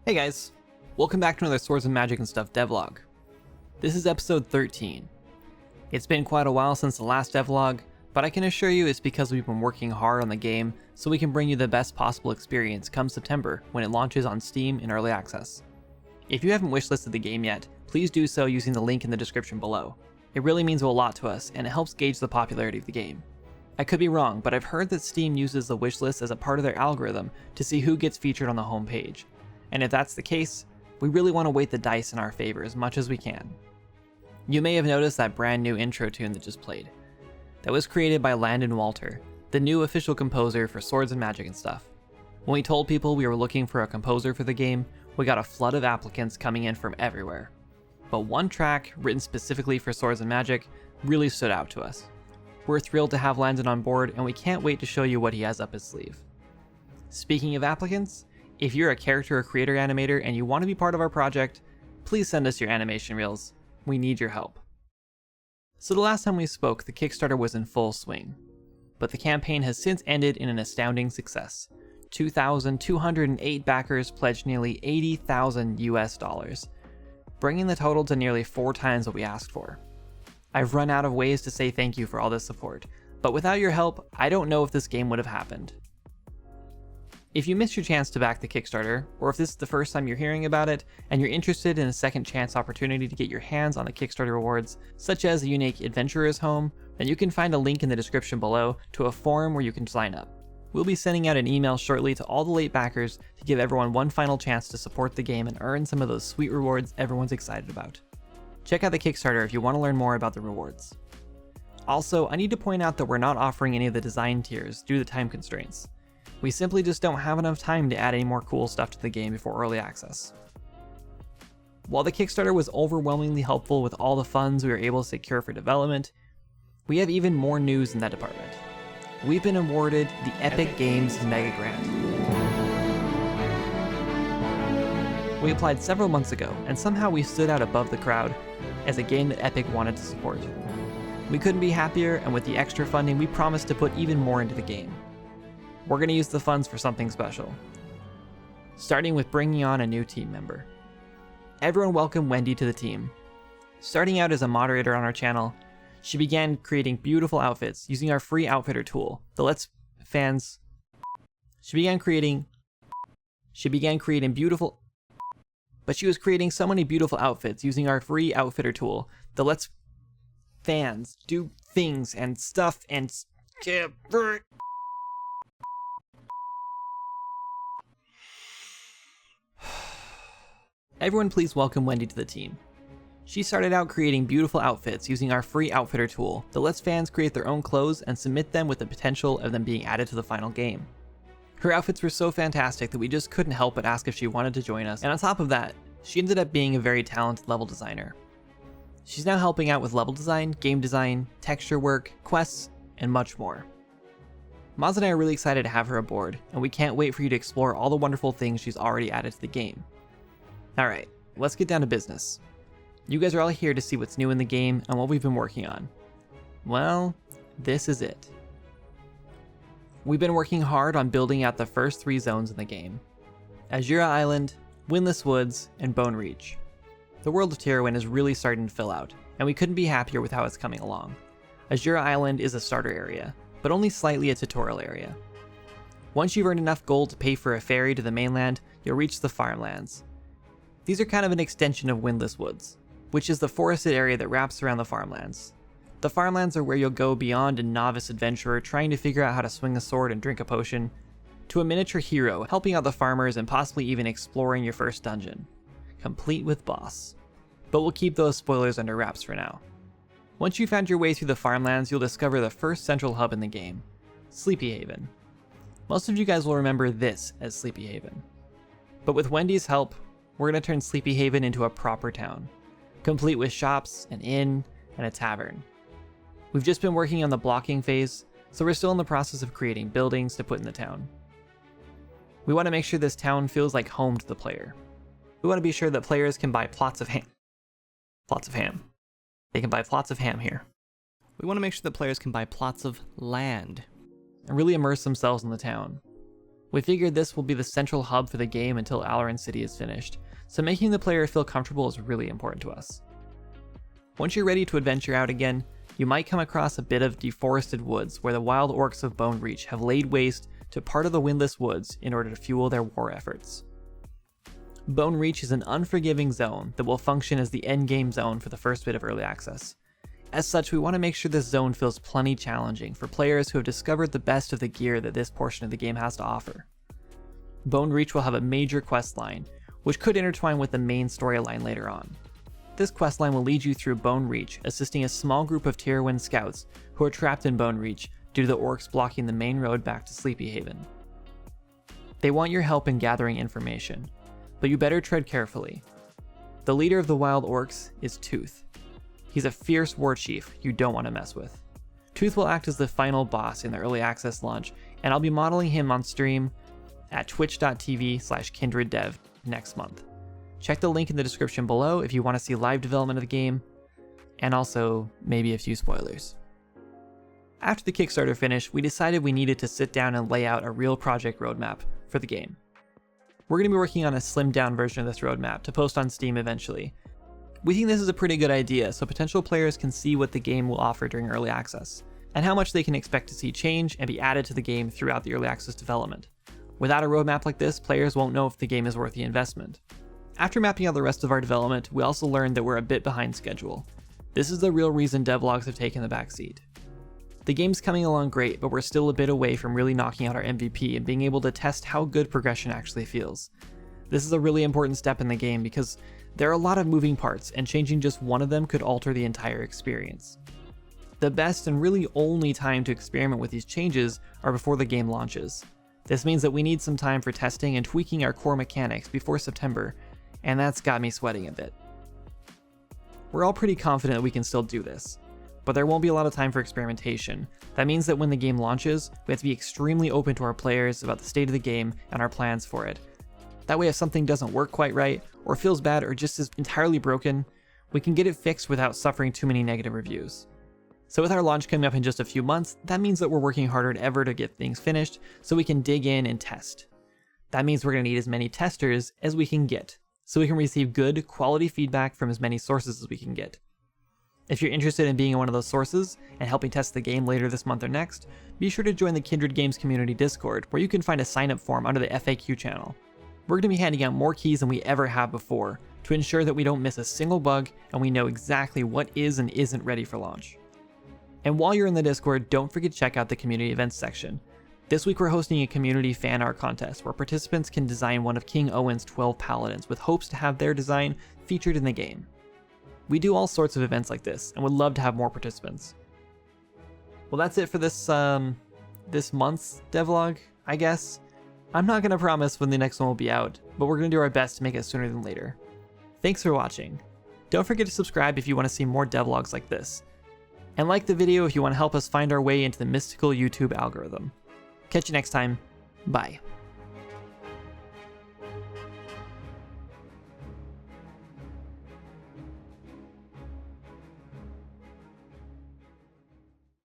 Hey guys, welcome back to another Swords and Magic and Stuff devlog. This is episode 13. It's been quite a while since the last devlog, but I can assure you it's because we've been working hard on the game so we can bring you the best possible experience come September when it launches on Steam in early access. If you haven't wishlisted the game yet, please do so using the link in the description below. It really means a lot to us and it helps gauge the popularity of the game. I could be wrong, but I've heard that Steam uses the wishlist as a part of their algorithm to see who gets featured on the homepage. And if that's the case, we really want to weight the dice in our favor as much as we can. You may have noticed that brand new intro tune that just played. That was created by Landon Walter, the new official composer for Swords and Magic and Stuff. When we told people we were looking for a composer for the game, we got a flood of applicants coming in from everywhere. But one track, written specifically for Swords and Magic, really stood out to us. We're thrilled to have Landon on board, and we can't wait to show you what he has up his sleeve. Speaking of applicants, if you're a character or creator animator and you want to be part of our project, please send us your animation reels. We need your help. So the last time we spoke, the Kickstarter was in full swing, but the campaign has since ended in an astounding success. 2,208 backers pledged nearly $80,000 US, bringing the total to nearly 4 times what we asked for. I've run out of ways to say thank you for all this support, but without your help, I don't know if this game would have happened. If you missed your chance to back the Kickstarter, or if this is the first time you're hearing about it, and you're interested in a second chance opportunity to get your hands on the Kickstarter rewards, such as a unique Adventurer's Home, then you can find a link in the description below to a forum where you can sign up. We'll be sending out an email shortly to all the late backers to give everyone one final chance to support the game and earn some of those sweet rewards everyone's excited about. Check out the Kickstarter if you want to learn more about the rewards. Also, I need to point out that we're not offering any of the design tiers due to time constraints. We simply just don't have enough time to add any more cool stuff to the game before early access. While the Kickstarter was overwhelmingly helpful with all the funds we were able to secure for development, we have even more news in that department. We've been awarded the Epic Games Mega Grant. We applied several months ago, and somehow we stood out above the crowd as a game that Epic wanted to support. We couldn't be happier, and with the extra funding, we promised to put even more into the game. We're going to use the funds for something special, starting with bringing on a new team member. Everyone welcome Wendy to the team. Starting out as a moderator on our channel, she began creating beautiful outfits using our free outfitter tool that lets fans... She began creating beautiful... But she was creating so many beautiful outfits using our free outfitter tool that lets fans do things and stuff and... Everyone please welcome Wendy to the team. She started out creating beautiful outfits using our free outfitter tool that lets fans create their own clothes and submit them with the potential of them being added to the final game. Her outfits were so fantastic that we just couldn't help but ask if she wanted to join us, and on top of that, she ended up being a very talented level designer. She's now helping out with level design, game design, texture work, quests, and much more. Maz and I are really excited to have her aboard, and we can't wait for you to explore all the wonderful things she's already added to the game. Alright, let's get down to business. You guys are all here to see what's new in the game and what we've been working on. Well, this is it. We've been working hard on building out the first 3 zones in the game: Azura Island, Windless Woods, and Bone Reach. The world of Terrawind is really starting to fill out, and we couldn't be happier with how it's coming along. Azura Island is a starter area, but only slightly a tutorial area. Once you've earned enough gold to pay for a ferry to the mainland, you'll reach the Farmlands. These are kind of an extension of Windless Woods, which is the forested area that wraps around the Farmlands. The Farmlands are where you'll go beyond a novice adventurer trying to figure out how to swing a sword and drink a potion, to a miniature hero helping out the farmers and possibly even exploring your first dungeon, complete with boss. But we'll keep those spoilers under wraps for now. Once you've found your way through the Farmlands, you'll discover the first central hub in the game, Sleepy Haven. Most of you guys will remember this as Sleepy Haven. But with Wendy's help, we're going to turn Sleepy Haven into a proper town, complete with shops, an inn, and a tavern. We've just been working on the blocking phase, so we're still in the process of creating buildings to put in the town. We want to make sure this town feels like home to the player. We want to be sure that players can buy plots of ham. They can buy plots of ham here. We want to make sure that players can buy plots of land and really immerse themselves in the town. We figured this will be the central hub for the game until Alaran City is finished, so making the player feel comfortable is really important to us. Once you're ready to adventure out again, you might come across a bit of deforested woods where the wild orcs of Bone Reach have laid waste to part of the Windless Woods in order to fuel their war efforts. Bone Reach is an unforgiving zone that will function as the endgame zone for the first bit of early access. As such, we want to make sure this zone feels plenty challenging for players who have discovered the best of the gear that this portion of the game has to offer. Bone Reach will have a major quest line, which could intertwine with the main storyline later on. This questline will lead you through Bone Reach, assisting a small group of Tier 1 scouts who are trapped in Bone Reach due to the orcs blocking the main road back to Sleepy Haven. They want your help in gathering information, but you better tread carefully. The leader of the wild orcs is Tooth. He's a fierce war chief you don't want to mess with. Tooth will act as the final boss in the early access launch, and I'll be modeling him on stream at twitch.tv/kindreddev next month. Check the link in the description below if you want to see live development of the game, and also maybe a few spoilers. After the Kickstarter finished, we decided we needed to sit down and lay out a real project roadmap for the game. We're going to be working on a slimmed down version of this roadmap to post on Steam eventually. We think this is a pretty good idea so potential players can see what the game will offer during early access, and how much they can expect to see change and be added to the game throughout the early access development. Without a roadmap like this, players won't know if the game is worth the investment. After mapping out the rest of our development, we also learned that we're a bit behind schedule. This is the real reason devlogs have taken the backseat. The game's coming along great, but we're still a bit away from really knocking out our MVP and being able to test how good progression actually feels. This is a really important step in the game because there are a lot of moving parts, and changing just one of them could alter the entire experience. The best and really only time to experiment with these changes are before the game launches. This means that we need some time for testing and tweaking our core mechanics before September, and that's got me sweating a bit. We're all pretty confident that we can still do this, but there won't be a lot of time for experimentation. That means that when the game launches, we have to be extremely open to our players about the state of the game and our plans for it. That way, if something doesn't work quite right, or feels bad, or just is entirely broken, we can get it fixed without suffering too many negative reviews. So with our launch coming up in just a few months, that means that we're working harder than ever to get things finished so we can dig in and test. That means we're going to need as many testers as we can get, so we can receive good, quality feedback from as many sources as we can get. If you're interested in being one of those sources and helping test the game later this month or next, be sure to join the Kindred Games Community Discord, where you can find a sign-up form under the FAQ channel. We're going to be handing out more keys than we ever have before to ensure that we don't miss a single bug and we know exactly what is and isn't ready for launch. And while you're in the Discord, don't forget to check out the community events section. This week we're hosting a community fan art contest where participants can design one of King Owen's 12 paladins with hopes to have their design featured in the game. We do all sorts of events like this and would love to have more participants. Well, that's it for this month's devlog, I guess. I'm not going to promise when the next one will be out, but we're going to do our best to make it sooner than later. Thanks for watching. Don't forget to subscribe if you want to see more devlogs like this. And like the video if you want to help us find our way into the mystical YouTube algorithm. Catch you next time. Bye.